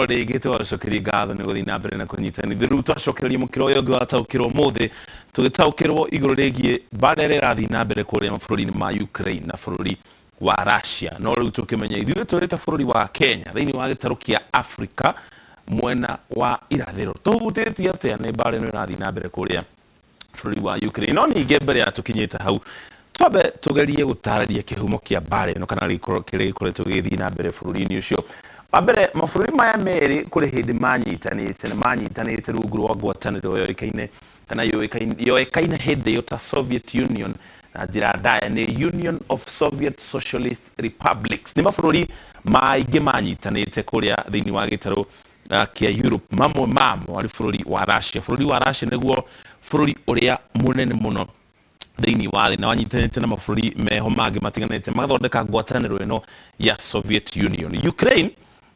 rĩngĩ twacokeria ngatho nĩ gũthiĩ na mbere na kũnyitanithia. Rĩu twacokereria mũkĩra ũyũ ũngĩ wataũkĩrwo ũmũthĩ, tũgĩtaũkĩrwo igũrũ rĩgiĩ mbara ĩrĩa ĩrathiĩ na mbere kũrĩa mabũrũri-inĩ ma Ukraine na bũrũri wa Russia. No rĩu tũkĩmenya ithuĩ tũrĩ ta bũrũri wa Kenya thĩinĩ wa gĩtarũ kĩa Africa mwena wa irathĩro, tũhutĩtie atĩa nĩ mbara ĩno ĩrathiĩ na mbere kũrĩa bũrũri wa Ukraine. No ningĩ mbere ya tũkinyĩte hau, twambe tũgerie gũtarĩria kĩhumo kĩa mbara ĩno kana kĩrĩa gĩkoretwo gĩgĩthiĩ na mbere bũrũri-inĩ ũcio. Wambere, mabũrũri maya merĩ kũrĩ hĩndĩ manyitanĩte na manyitanĩte rungu rwa ngwatanĩro yoĩkaine kana yoĩkaine hĩndĩ ĩyo ta Soviet Union, na njĩra ndaya nĩ Union of Soviet Socialist Republics. Nĩ mabũrũri maingĩ manyitanĩte kũrĩa thĩinĩ wa gĩtarũ kĩa Europe, mamwe mamo arĩ bũrũri wa Russia. Bũrũri wa Russia nĩguo bũrũri ũrĩa mũnene mũno thĩinĩ wa thĩ na wanyitanĩte na mabũrũri meho mangĩ matiganĩte magathondeka ngwatanĩro ĩno ya Soviet Union. Ukraine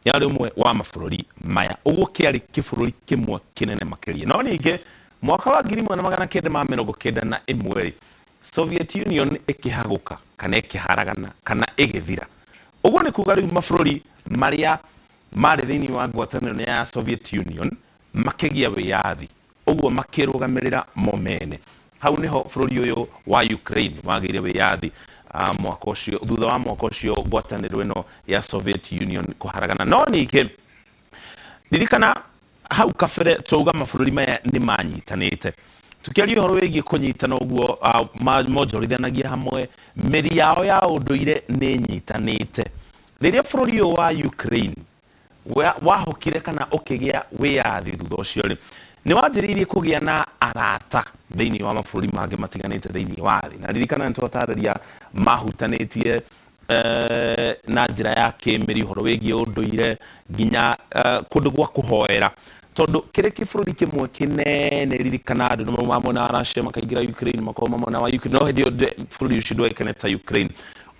yarĩ ũmwe wa mabũrũri maya, ũguo kĩarĩ kĩbũrũri kĩmwe kĩnene makĩria. No ningĩ mwaka wa 1991 Soviet Union ĩkĩhagũka kana ĩkĩharagana kana ĩgĩthira. Ũguo nĩ kuga rĩu mabũrũri marĩa marĩ thĩinĩ wa ngwatanĩro ya Soviet Union makĩgia wĩyathi, ũguo makĩrũgamĩrĩra mo mene. Hau nĩho bũrũri ũyũ wa Ukraine wagĩire wĩyathi mwaka ũcio, thutha wa mwaka ũcio ngwatanĩro ĩno ya Soviet Union kũharagana. No ningĩ ririkana hau kabere twauga mabũrũri maya nĩ manyitanĩte, tukĩaria ũhoro wĩgiĩ kũnyitana ũguo monjorithanagia hamwe, mĩri yao ya ũndũire nĩ nyitanĩte. Rĩrĩa bũrũri ũyũ wa Ukraine wahokire kana ũkĩgĩa wĩyathi thutha ũcio rĩ, nĩ wanjĩrĩirie kũgĩa na arata thĩinĩ wa mabũrũri mangĩ matiganĩte thĩinĩ wa thĩ. Na ririkana nĩtwatarĩria mahutanĩtie na njĩra ya kĩmĩri, ũhoro wĩgiĩ ũndũire, nginya kũndũ gwa kũhoera, tondũ kĩrĩ kĩbũrũri kĩmwe kĩnene. Ririkana andũ nĩ mamwe na Russia makaingĩra Ukraine, makorwo mamwe na wa Ukraine, no hĩndĩ ĩyo bũrũri ũcio ndũĩkaine ta Ukraine.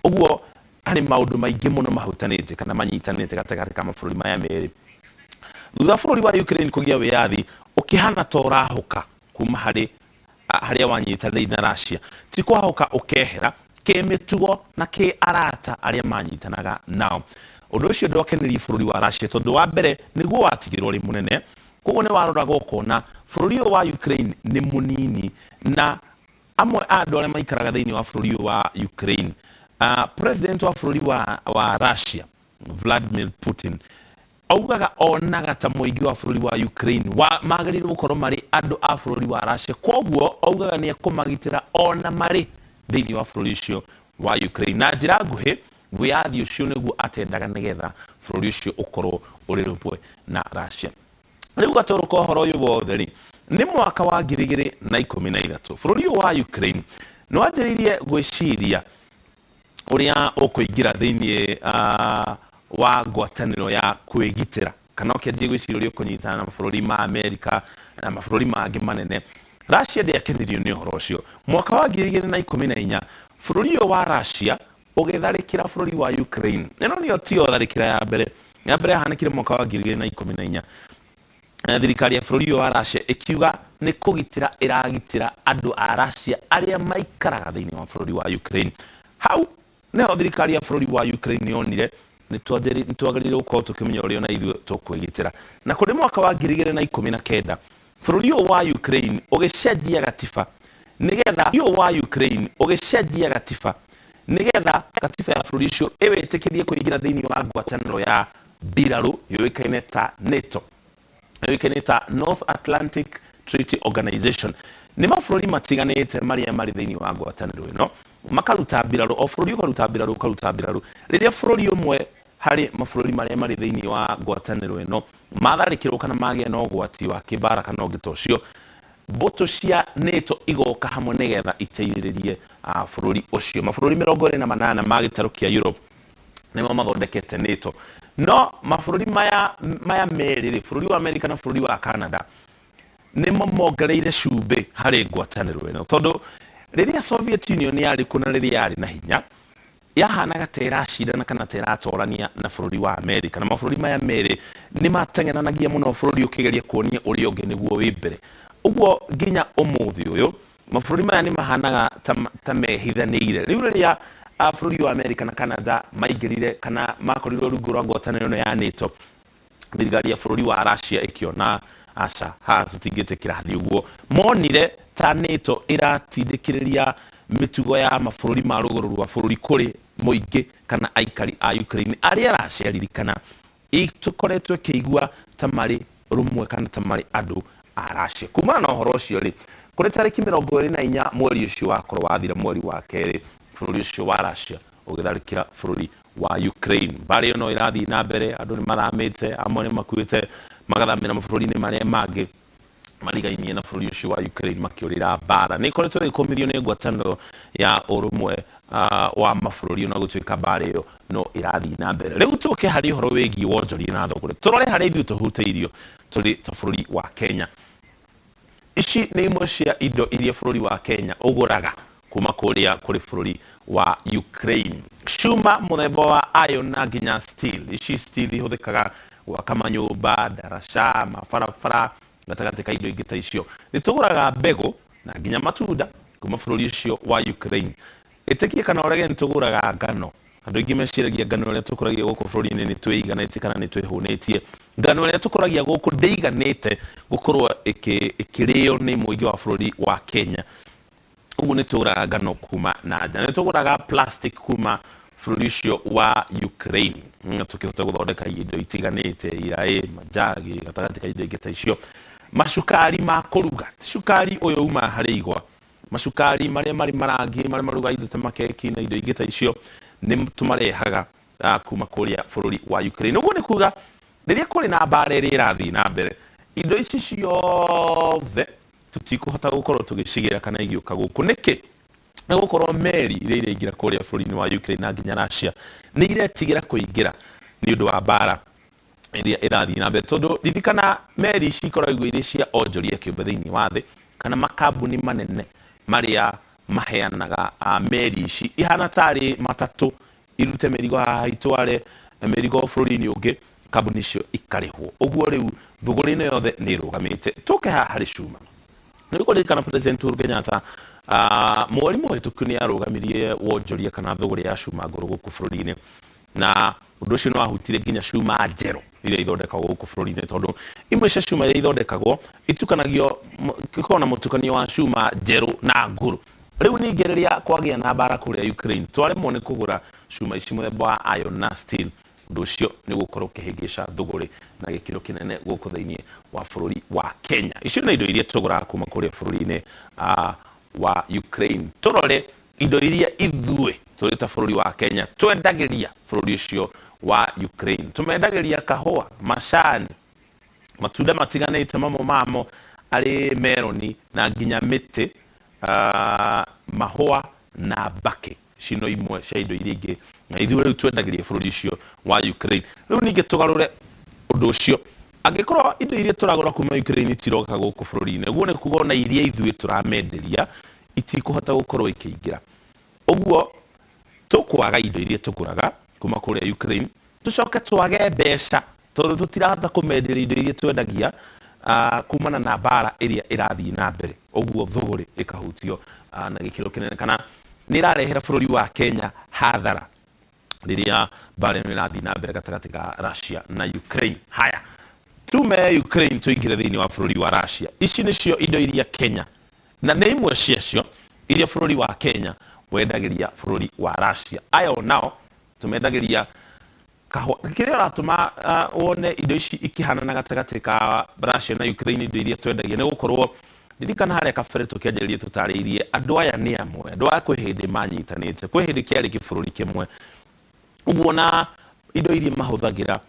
Ũguo harĩ maũndũ maingĩ mũno mahutanĩte kana manyitanĩte gatagatĩ ka mabũrũri maya merĩ. Thutha bũrũri wa Ukraine kũgĩa wĩyathi, ũkĩhana ta ũrahũka kuma harĩa wanyitanĩire na Russia, ti kwahũka ũkehera kĩmĩtugo na kĩ arata arĩa manyitanaga nao. Ũndũ ũcio ndwakenirie bũrũri wa Russia, tondũ wa mbere nĩguo watigirwo ũrĩ mũnene, koguo nĩ waroraga ũkona bũrũri ũyũ wa Ukraine nĩ mũnini, na amwe a andũ arĩa maikaraga thĩinĩ wa bũrũri ũyũ wa Ukraine, president wa bũrũri wa Russia Vladimir Putin augaga onaga ta mũingĩ wa bũrũri wa Ukraine magĩrĩirwo gũkorwo marĩ andũ a bũrũri wa Russia, koguo augaga nĩ ekũmagitĩra ona marĩ thĩinĩ wa bũrũri ũcio wa Ukraine. Na njĩra nguhĩ wĩyathi ũcio nĩguo atendaga nĩgetha bũrũri ũcio ũkorwo ũrĩ rũmwe na Russia. Rĩu gatũrũ ka ũhoro ũyũ wothe rĩ, nĩ mwaka wa 2013 bũrũri ũyũ wa Ukraine nĩ wanjĩrĩirie gwĩciria ũrĩa ũkũingĩra thĩinĩ wa ngwatanĩro ya kwĩgitĩra, kana ũkĩanjia gwĩciria ũrĩa ũkũnyitana na mabũrũri ma Amerika na mabũrũri mangĩ manene. Russia ndĩakenirio nĩ ũhoro ũcio. Mwaka wa 2014 bũrũri ũyũ wa Russia ũgĩtharĩkĩra bũrũri wa Ukraine. Ĩno nĩyo tiyo tharĩkĩra ya mbere yahanĩkire mwaka wa 2014. Thirikari ya bũrũri ũyũ wa Russia ĩkiuga nĩ kũgitĩra ĩragitĩra andũ a Russia arĩa maikaraga thĩinĩ wa bũrũri wa Ukraine. Hau nĩho thirikari ya bũrũri wa Ukraine yonire nĩ twagĩrĩirwo gũkorwo tũkĩmenya ũrĩa ona ithuĩ tũkwĩgitĩra. Na kũrĩ mwaka wa 2019 bũrũri ũyũ wa Ukraine ũgĩcenjia gatiba nĩgetha gatiba ya bũrũri ũcio ĩwĩtĩkĩrie kũingĩra thĩinĩ wa ngwatanĩro ya mbirarũ yũĩkaine ta NATO, yũĩkaine ta North Atlantic Treaty Organization. Nĩ mabũrũri matiganĩte marĩa marĩ thĩinĩ wa ngwatanĩro ĩno makaruta mbirarũ, o bũrũri ũkaruta mbirarũ. Rĩrĩa bũrũri ũmwe harĩ mabũrũri marĩa marĩ thĩinĩ wa ngwatanĩro ĩno matharĩkĩrwo kana magĩa na ũgwati wa kĩmbara kana ũngĩ ta ũcio, mbũtũ cia NATO igoka hamwe nĩgetha iteithĩrĩrie bũrũri ũcio. Mabũrũri 28 ma gĩtarũ kĩa Europe nĩmo mathondekete NATO. No mabũrũri maya merĩ, bũrũri wa Amerika na bũrũri wa Canada, nĩmo mongereire cumbĩ harĩ ngwatanĩro ĩno, tondũ rĩrĩa Soviet Union yarĩ kuo na rĩrĩa yarĩ na hinya, yahanaga ta ĩracindana kana ta ĩratorania na bũrũri wa Amerika, na mabũrũri maya merĩ nĩ mateng'enanagia mũno, bũrũri ũkĩgeria kuonia ũrĩa ũngĩ nĩguo wĩ mbere. Ũguo nginya ũmũthĩ ũyũ mabũrũri maya nĩ mahanaga ta mehithanĩire. Rĩu rĩrĩa bũrũri wa Amerika na Canada maingĩrire kana makorirwo rungu rwa ngwatanĩro ĩno ya NATO, thirikari ya bururi wa Russia ikiona aca ha tutingĩtĩkĩra hathi ũguo monire ta NATO iratindĩkĩrĩria mĩtugo ya mabũrũri ma rũgũrũ rwa bũrũri kũrĩ mũingĩ kana aikari a Ukraine arĩa araciaririkana itukoretwo ĩkĩigua ta marĩ rumwe kana ta marĩ andũ a Russia. Kumana na ũhoro ũcio rĩ, kũrĩ tarĩki 24 mweri ũcio wakorwo wathira mweri wa kerĩ, bũrũri ũcio wa Russia ũgĩtharĩkĩra bũrũri wa Ukraine. Mbara ĩyo no ĩrathiĩ na mbere, andũ nĩ mathamĩte, amwe nĩ makuĩte magathamĩra mabũrũri-inĩ marĩa mangĩ marigainie na bũrũri ũcio wa Ukraine makĩũrĩra mbara. Nĩ ĩkoretwo ĩgĩkũmithio nĩ ngwatanĩro ya ũrũmwe wa mabũrũri ona gũtuĩka mbara ĩyo no ĩrathiĩ na mbere. Rĩu tũke harĩ ũhoro wĩgiĩ wonjoria na thogora, tũrore harĩa ithuĩ tũhutĩirio tũrĩ ta bũrũri wa Kenya. Ici nĩ imwe cia indo iria bũrũri wa Kenya ũgũraga kuma kũrĩa kũrĩ bũrũri wa Ukraine. Cuma mũthemba wa iron na nginya steel. Ici steel ihũthĩkaga gwaka manyũmba, ndaraca, mabarabara gatagatĩ ka indo ingĩ ta icio. Nĩ tũgũraga mbegũ na nginya matunda kuma bũrũri ũcio wa Ukraine. Ĩtĩkie kana ũrege nĩ tũgũraga ngano. Andũ aingĩ meciragia ngano ĩrĩa tũkũragia gũkũ bũrũri-inĩ nĩ twĩiganĩtie kana nĩ twĩhũnĩtie. Ngano ĩrĩa tũkũragia gũkũ ndĩiganĩte gũkorwo ĩkĩrĩo nĩ mũingĩ wa bũrũri wa Kenya. Ũguo nĩ tũgũraga ngano kuma na nja. Nĩ tũgũraga plastic kuma bũrũri ũcio wa Ukraine. Tũkĩhota gũthondeka indo itiganĩte, iraĩ, manjagi, gatagatĩ ka indo ingĩ ta icio. Macukari ma kũruga, cukari ũyũ uma harĩ igwa. Macukari marĩa marĩ marangi, marĩa maruga indo ta makeki na indo ingĩ ta icio nĩ tũmarehaga kuma kũrĩa bũrũri wa Ukraine. Ũguo nĩ kuga rĩrĩa kũrĩ na mbara ĩrĩa ĩrathiĩ na mbere, indo ici ciothe tutikũhota gũkorwo tũgĩcigĩra kana igĩũka gũkũ. Nĩkĩ? Nĩ gũkorwo meri iria iraingĩra kũrĩa bũrũri-inĩ wa Ukraine na nginya Russia nĩ iretigĩra kũingĩra nĩ ũndũ wa mbara iria ĩrathiĩ na mbere. Tondũ ririkana meri ici ikoragwo irĩ cia onjoria kĩũmbe thĩinĩ wa thĩ kana makambuni manene marĩa maheanaga meri ici ihana tarĩ matatũ irute mĩrigo haha itware mĩrigo bũrũri-inĩ ũngĩ, kambuni icio ikarĩhwo. Ũguo rĩu thũgũrĩ-inĩ yothe nĩ ĩrũgamĩte. Tũke haha harĩ cuma. Nĩ kũririkana President Uhuru Kenyatta mweri mũhĩtũku nĩ arũgamirie wonjoria kana thũgũrĩ ya cuma ngũrũ gũkũ bũrũri-inĩ, na ũndũ ũcio nĩ wahutirie nginya cuma njerũ iria ithondekagwo gũkũ bũrũri-inĩ, tondũ imwe cia cuma iria ithondekagwo itukanagio gĩkoragwo na mũtukanio wa cuma njerũ na ngũrũ. Rĩu ningĩ rĩrĩa kwagĩa na mbara kũrĩa Ukraine, twaremwo nĩ kũgũra cuma ici mũthemba wa iron na steel, ũndũ ũcio nĩ gũkorwo ũkĩhĩngĩca thũgũrĩ na gĩkĩro kĩnene gũkũ thĩinĩ wa bũrũri wa Kenya. Icio nĩ indo iria tũgũraga kuma kũrĩa bũrũri-inĩ wa Ukraine. Tũrore indo iria ithuĩ tũrĩ ta bũrũri wa Kenya twendagĩria bũrũri ũcio wa Ukraine. Tũmendagĩria kahũa, macani, matunda matiganĩte, mamwe mamo arĩ meroni na nginya mĩtĩ, mahũa na mbakĩ. Cino imwe cia indo iria ingĩ na ithuĩ rĩu twendagĩria bũrũri ũcio wa Ukraine. Rĩu ningĩ tũgarũre ũndũ ũcio, angĩkorwo indo iria tũragũra kuma Ukraine itiroka gũkũ bũrũri-inĩ, ũguo nĩ kuga ona iria ithuĩ tũramenderia itikũhota gũkorwo ikĩingĩra. Ũguo tũkwaga indo iria tũgũraga kuma kũrĩa Ukraine, tũcoke twage mbeca tondũ tũtirahota kũmenderia indo iria twendagia kumana na mbara ĩrĩa ĩrathiĩ na mbere. Ũguo thũgũrĩ ĩkahutio na gĩkĩro kĩnene, kana nĩ ĩrarehera bũrũri wa Kenya hathara rĩrĩa mbara ĩno ĩrathiĩ na mbere gatagatĩ ka Russia na Ukraine. Haya, tume Ukraine tũingĩre thĩinĩ wa bũrũri wa Russia. Ici nĩcio indo iria Kenya, na nĩ imwe ciacio iria bũrũri wa Kenya wendagĩria bũrũri wa Russia. Aya nao tũmendagĩria kahũa. Kĩrĩa ũratũma wone indo ici ikĩhanana gatagatĩ ka Russia na Ukraine, indo iria twendagia, nĩ gũkorwo ririkana harĩa kabere tũkĩanjĩrĩria tũtarĩirie andũ aya nĩ amwe, andũ aya kwĩ hĩndĩ manyitanĩte, kwĩ hĩndĩ kĩarĩ kĩbũrũri kĩmwe. Ũguo na indo iria mahũthagĩra,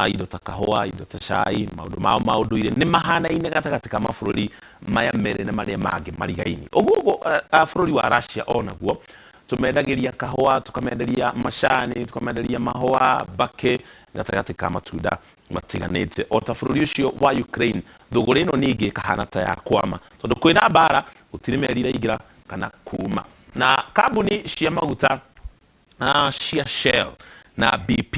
indo ta kahũa, indo ta cai, maũndũ mao ma ũndũire nĩ mahanaine gatagatĩ ka mabũrũri maya merĩ na marĩa mangĩ marigainie. Ũguo bũrũri wa Russia onaguo tũmendagĩria kahũa, tũkamenderia macani, tũkamenderia mahũa, mbakĩ gatagatĩ ka matunda matiganĩte. O ta bũrũri ũcio wa Ukraine, thũgũrĩ ĩno ningĩ ĩkahana ta ya kwama, tondũ kwĩna mbara gũtirĩ meri iraingĩra kana kuma. Na kambuni cia maguta cia Shell na BP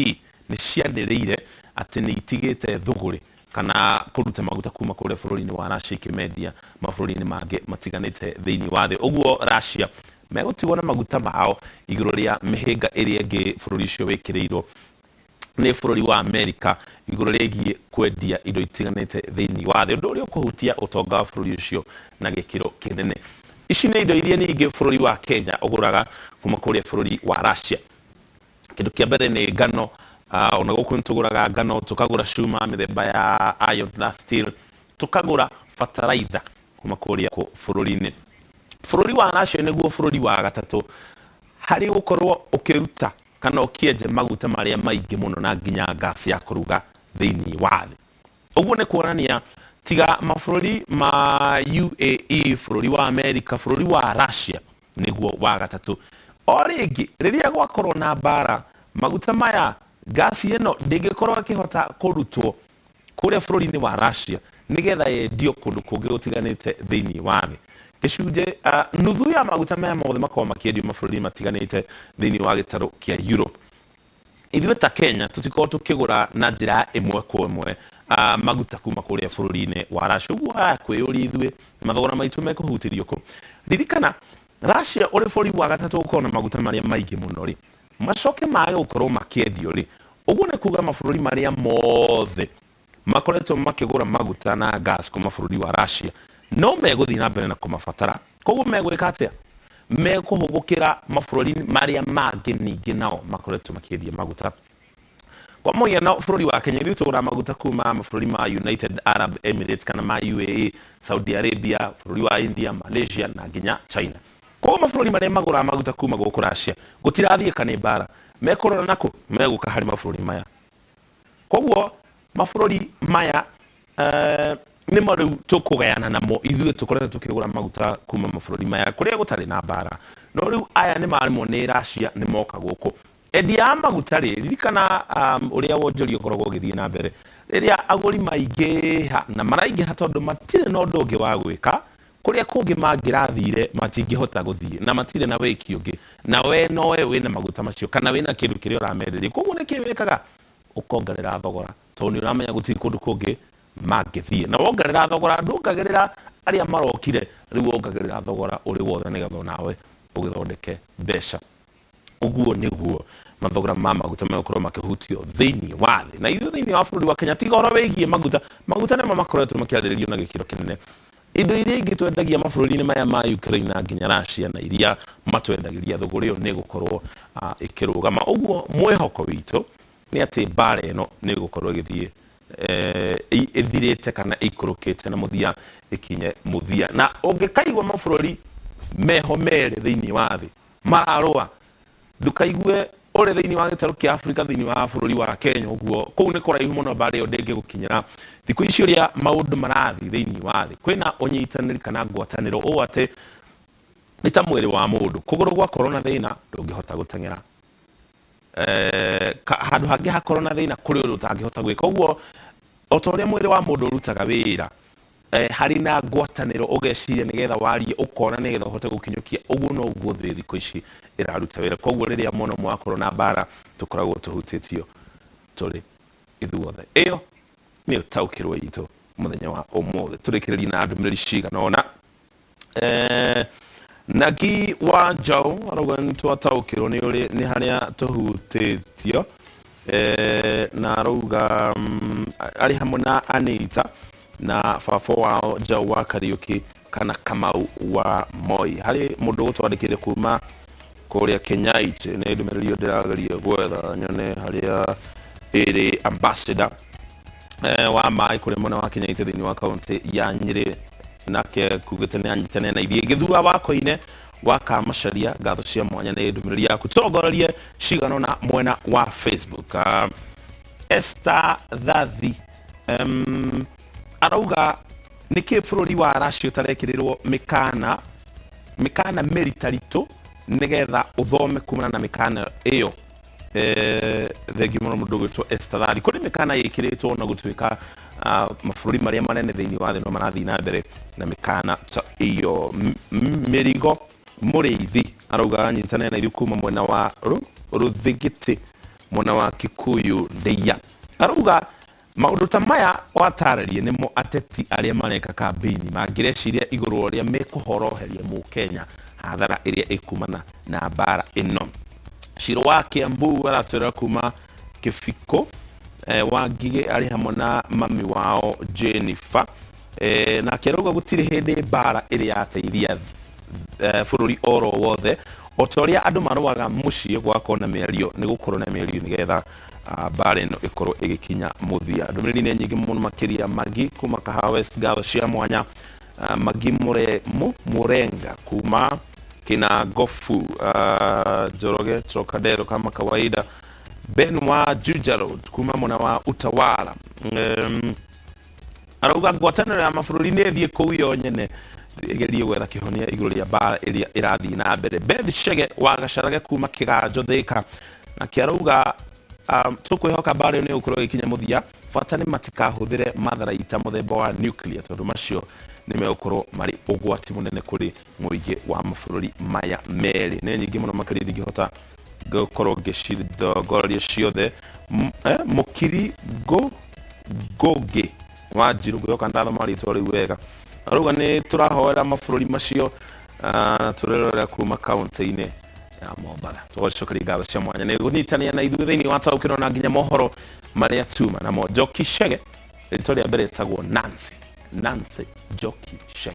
nĩ cianĩrĩire atĩ nĩ itigĩte thũgũrĩ kana kũruta maguta kuma kũrĩa bũrũri-inĩ wa Russia ikĩmendia mabũrũri-inĩ mangĩ matiganĩte thĩinĩ wa thĩ. Ũguo Russia megũtigwo na maguta mao igũrũ rĩa mĩhĩnga ĩrĩa ĩngĩ bũrũri ũcio wĩkĩrĩirwo nĩ bũrũri wa Amerika igũrũ rĩgiĩ kwendia indo itiganĩte thĩinĩ wa thĩ, ũndũ ũrĩa ũkũhutia ũtonga wa bũrũri ũcio na gĩkĩro kĩnene. Ici nĩ indo iria ningĩ bũrũri wa Kenya ũgũraga kuma kũrĩa bũrũri wa Russia. Kĩndũ kĩa mbere nĩ ngano, ona gũkũ nĩtũgũraga ngano, tũkagũra cuma mĩthemba ya iron na steel, tũkagũra bataraitha kuma kũrĩa bũrũri-inĩ. Bũrũri wa Russia nĩguo bũrũri wa gatatũ harĩ gũkorwo ũkĩruta kana ũkĩenja maguta marĩa maingĩ mũno na nginya gas ya kũruga thĩinĩ wa thĩ. Ũguo nĩ kuonania tiga mabũrũri ma UAE, bũrũri wa Amerika, bũrũri wa Russia nĩguo wa gatatũ. O rĩngĩ rĩrĩa gwakorwo na mbara, maguta maya, gasi ĩno ndĩngĩkorwo ĩkĩhota kũrutwo kũrĩa bũrũri-inĩ wa Russia nĩgetha yendio kũndũ kũngĩ gũtiganĩte thĩinĩ wa thĩ. Gĩcunjĩ nuthu ya maguta maya mothe makorwo makĩendio mabũrũri matiganĩte thĩinĩ wa gĩtarũ kĩa Europe. Ithuĩ ta Kenya tũtikorwo tũkĩgũra na njĩra ĩmwe kwa ĩmwe maguta kuma kũrĩa bũrũri-inĩ wa Russia. Ũguo haya kwĩyũria ithuĩ mathogora maitũ mekũhutĩrio kũ. Ririkana Russia ũrĩ bũrũri wa gatatũ gũkorwo na maguta marĩa maingĩ mũno rĩ, macoke mage gũkorwo makĩendio rĩ, ũguo nĩ kuga mabũrũri marĩa mothe makoretwo makĩgũra maguta na gas kuma bũrũri wa Russia no megũthiĩ na mbere na kũmabatara. Koguo megwĩka atĩa? Mekũhũgũkĩra mabũrũri marĩa mangĩ ningĩ nao makoretwo makĩendia maguta. Kwa mũhiano bũrũri wa Kenya ithuĩ tũgũraga maguta kuma mabũrũri ma United Arab Emirates kana ma UAE, Saudi Arabia, bũrũri wa India, Malaysia na nginya China. Koguo mabũrũri marĩa magũraga maguta kuma gũkũ Russia gũtirathiĩ kanĩ mbara, mekũrora nakũ? Megũka harĩ mabũrũri maya. Koguo mabũrũri maya nĩmo rĩu tũkũgayana namo ithuĩ tũkoretwo tũkĩgũra maguta kuma mabũrũri maya kũrĩa gũtarĩ na mbara. No rĩu aya nĩ marĩmwo nĩ Russia nĩ moka gũkũ. Endia a maguta rĩ, ririkana ũrĩa wonjoria ũkoragwo ũgĩthiĩ na mbere. Rĩrĩa agũri maingĩha na maraingĩha tondũ matirĩ na ũndũ ũngĩ wa gwĩka, kũrĩa kũngĩ mangĩrathire matingĩhota gũthiĩ na matirĩ na wĩki ũngĩ, na we nowe wĩna maguta macio kana wĩna kĩndũ kĩrĩa ũramenderia. Koguo nĩkĩ wĩkaga? Ũkongerera thogora tondũ nĩ ũramenya gũtirĩ kũndũ kũngĩ mangĩthiĩ, na wongerera thogora ndũngagĩrĩra arĩa marokire, rĩu wongagĩrĩra thogora ũrĩ wothe nĩgetha nawe ũgĩthondeke mbeca. Ũguo nĩguo mathogora ma maguta megũkorwo makĩhutio thĩinĩ wa thĩ. Na ithuĩ thĩinĩ wa bũrũri wa Kenya tiga ũhoro wĩgiĩ maguta, maguta nĩmo makoretwo makĩarĩrĩrio na gĩkĩro kĩnene. Indo iria ingĩ twendagia mabũrũri-inĩ maya ma Ukraine na nginya Russia na iria matwendagĩria thogora ĩyo nĩ gũkorwo ĩkĩrũgama. Ũguo mwĩhoko witũ nĩ atĩ mbara ĩno nĩ gũkorwo ĩgĩthiĩ ĩthirĩte kana ĩikũrũkĩte na mũthia ĩkinye mũthia. Na ũngĩkaigua mabũrũri meho merĩ thĩinĩ wa thĩ mararũa, ndũkaigue ũrĩ thĩinĩ wa gĩtarũ kĩa Afrika thĩinĩ wa bũrũri wa Kenya. Ũguo kũu nĩ kũraihu mũno mbara ĩyo ndĩngĩgũkinyĩra. Thikũ ici ũrĩa maũndũ marathiĩ thĩinĩ wa thĩ, kwĩna ũnyitanĩri kana ngwatanĩro ũũ atĩ nĩ ta mwĩrĩ wa mũndũ, kũgũrũ gwakorwo na thĩna ndũngĩhota gũteng'era, handũ hangĩ hakorwo na thĩna kũrĩ ũndũ ũtangĩhota gwĩka. Ũguo o ta ũrĩa mwĩrĩ wa mũndũ ũrutaga wĩra harĩ na ngwatanĩro ũgeciria nĩgetha warie ũkona nĩgetha ũhote gũkinyũkia, ũguo noguo thĩ thikũ ici ĩraruta wĩra. Koguo rĩrĩa mwana ũmwe akorwo na mbara tũkoragwo tũhutĩtio tũrĩ ithuothe. Ĩyo nĩyo taũkĩrwo itũ mũthenya wa ũmũthĩ, tũrĩkĩrĩria na ndũmĩrĩri cigana ũna. Nagi wa Njaũ arauga nĩtwataũkĩrwo nĩ harĩa tũhutĩtio, na arauga arĩ hamwe na Anita na baba wao Njaũ wa Kariũki kana Kamau wa Moi. Harĩ mũndũ gũtwandĩkĩire kuma kũrĩa Kenyait, nĩ ndũmĩrĩri ndĩrageria gwetha nyone harĩa ĩrĩ ambassador wa maĩ kũrĩa mwena wa Kenyait thĩinĩ wa kaũntĩ ya Nyĩrĩ, nake kugĩte nĩ anyitanĩra na ithiĩ. Gĩthua wa Koine wa Kamacharia, ngatho cia mwanya nĩ ndũmĩrĩri yaku. Tũrongorerie cigana ũna mwena wa Facebook. Esther Thathi arauga nĩkĩ bũrũri wa Russia ũtarekĩrĩrwo mĩkana mĩritaritũ nĩgetha ũthome kumana na mĩkana ĩyo. Thengi mũno mũndũ gwĩtwo Esther Thathi. Kũrĩ mĩkana ĩkĩrĩtwo na gũtuĩka mabũrũri marĩa manene thĩinĩ wa thĩ no marathiĩ na mbere na mĩkana ta ĩyo. Mĩrigo Mũrĩithi arauga anyitanĩra na ithuĩ kuma mwena wa Rũthigiti mwena wa Kikuyu Ndeia. Arauga maũndũ ta maya watarĩrie nĩmo ateti arĩa mareka kambĩini mangĩreciria igũrũ ũrĩa mekũhoroheria Mũkenya hathara ĩrĩa ĩkumana na mbara ĩno. Shiro wa Kiambu aratwĩra kuma Kifiko Wangige ari hamwe na mami wao Jennifer na kiruga gutiri hindi bara iri yateithia bururi oro wothe otoria andu marwaga mucie gwako na mĩario ni gukorwo na mĩario nigetha bara ino ikorwo igikinya muthia ndumiriri ni nyingi muno makiria Magi kuma Kahawa West Galo cia mwanya Magi Murenga kuma kina Gofu Joroge Trocadero kama kawaida Ben wa Juja Road kuma mwana wa Utawala arauga ngwatanĩro ya mabũrũri nĩ ĩthiĩ kũu yo nyene igerie gwetha kĩhonia igũrũ rĩa bara ĩrĩa ĩrathiĩ na mbere. Ben Chege wa Gacarage kuma Kĩganjo Thĩka na kĩarauga tũkwĩhoka bara ĩyo nĩ gũkorwo ĩkinya mũthia bata nĩ matikahũthĩre matharaita mũthemba wa nuclear tondũ macio nĩ megũkorwo marĩ ũgwati mũnene kũrĩ mũingĩ wa mabũrũri maya merĩ. Nĩ nyingĩ mũno makĩria ndingĩhota gũkorwo ngĩcithongoreria ciothe. Mũkiri Ngũgĩ wa Njiru ngũyoka ndathoma rĩtwa rĩu wega arauga nĩ tũrahoera mabũrũri macio tũrerorera kuma kaũntĩ-inĩ ya Mombatha. Tũgũcokeria ngatho cia mwanya nĩ gũnyitania na ithuĩ thĩinĩ wa taũkĩro na nginya mohoro marĩa tuma namo. Njoki Chege rĩtwa rĩa mbere ĩtagwo Nancy Njoki Chege.